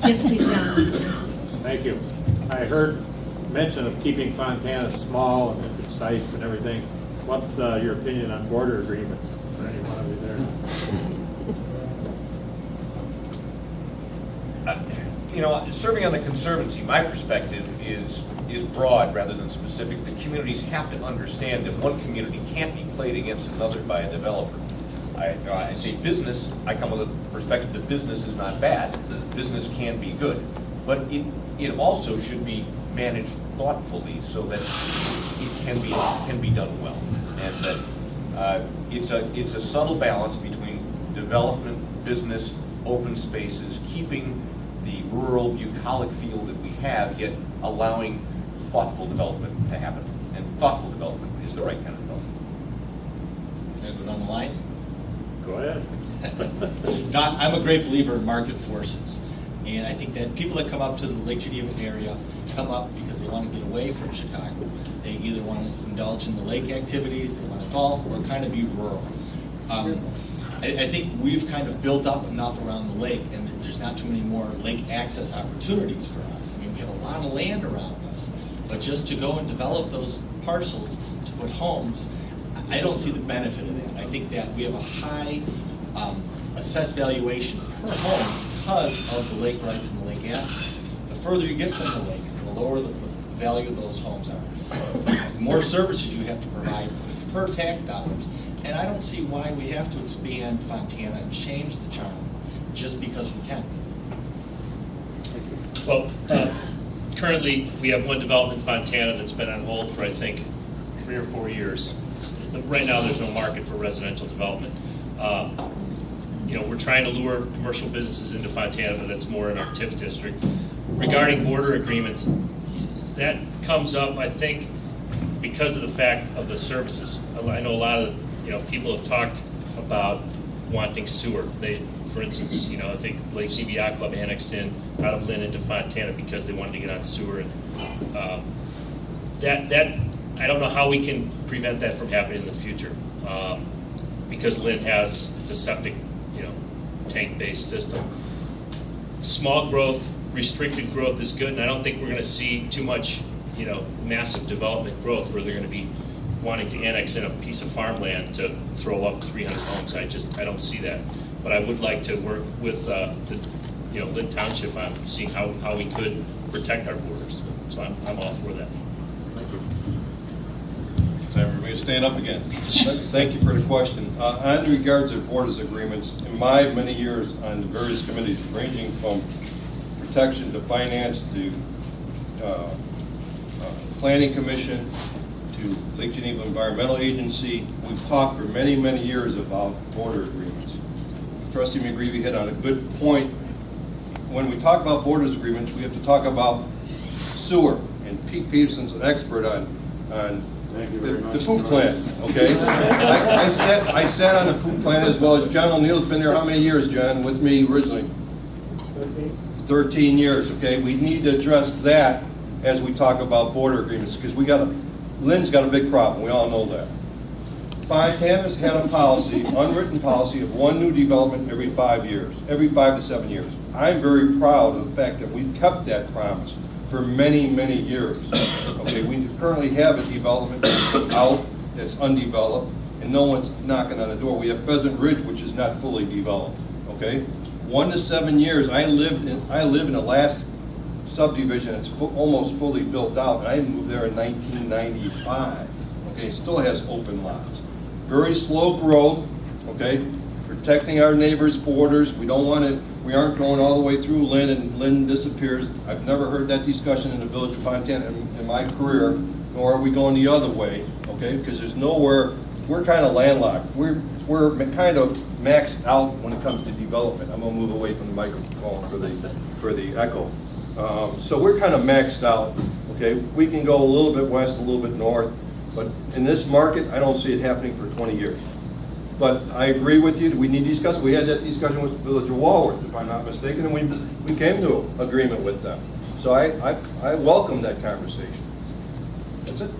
Yes, please, John. Thank you. I heard mention of keeping Fontana small and concise and everything. What's your opinion on border agreements? Is there anyone of you there? You know, serving on the Conservancy, my perspective is broad rather than specific. The communities have to understand that one community can't be played against another by a developer. I say business, I come with a perspective that business is not bad. Business can be good. But it also should be managed thoughtfully so that it can be done well. And that it's a subtle balance between development, business, open spaces, keeping the rural bucolic feel that we have, yet allowing thoughtful development to happen. And thoughtful development is the right kind of development. Can I go down the line? Go ahead. No, I'm a great believer in market forces. And I think that people that come up to the Lake Geneva area come up because they want to get away from Chicago. They either want to indulge in the lake activities, they want to golf, or kind of be rural. I think we've kind of built up enough around the lake, and there's not too many more lake access opportunities for us. I mean, we have a lot of land around us, but just to go and develop those parcels to put homes, I don't see the benefit of that. I think that we have a high assessed valuation per home because of the lake rights and the lake access. The further you get from the lake, the lower the value of those homes are. The more services you have to provide per tax dollars. And I don't see why we have to expand Fontana and change the charm just because we can. Well, currently, we have one development in Fontana that's been on hold for, I think, 3 or 4 years. Right now, there's no market for residential development. You know, we're trying to lure commercial businesses into Fontana, but that's more in our TIF district. Regarding border agreements, that comes up, I think, because of the fact of the services. I know a lot of people have talked about wanting sewer. For instance, I think Lake Geneva Yacht Club annexed in out of Lynn into Fontana because they wanted to get on sewer. And that I don't know how we can prevent that from happening in the future, because Lynn it's a septic, tank-based system. Small growth, restricted growth is good, and I don't think we're going to see too much, massive development growth where they're going to be wanting to annex in a piece of farmland to throw up 300 homes. I don't see that. But I would like to work with Lynn Township on seeing how we could protect our borders. So I'm all for that. Time for everybody to stand up again. Thank you for the question. On regards to borders agreements, in my many years on the various committees, ranging from protection to finance to planning commission to Lake Geneva Environmental Agency, we've talked for many, many years about border agreements. Trustee McGreevy hit on a good point. When we talk about borders agreements, we have to talk about sewer, and Pete Peterson's an expert on the poop plant, okay? I sat on the poop plant as well as John O'Neill's been there how many years, John, with me originally? 13 years, okay? We need to address that as we talk about border agreements, because Lynn's got a big problem, we all know that. Fontana's had a policy, unwritten policy, of one new development every 5 years, every 5 to 7 years. I'm very proud of the fact that we've kept that promise for many, many years. Okay, we currently have a development out that's undeveloped, and no one's knocking on the door. We have Pheasant Ridge, which is not fully developed. Okay, 1 to 7 years. I live in the last subdivision that's almost fully built out, and I moved there in 1995. Okay, it still has open lots. Very slow growth. Okay, protecting our neighbors' borders. We aren't going all the way through Lynn and Lynn disappears. I've never heard that discussion in the village of Fontana in my career, nor are we going the other way, okay? Because there's nowhere, we're kind of landlocked. We're kind of maxed out when it comes to development. I'm gonna move away from the microphone for the echo. So we're kind of maxed out, okay? We can go a little bit west, a little bit north, but in this market, I don't see it happening for 20 years. But I agree with you, we need to discuss. We had that discussion with the village of Walworth, if I'm not mistaken, and we came to an agreement with them. So I welcome that conversation. That's it.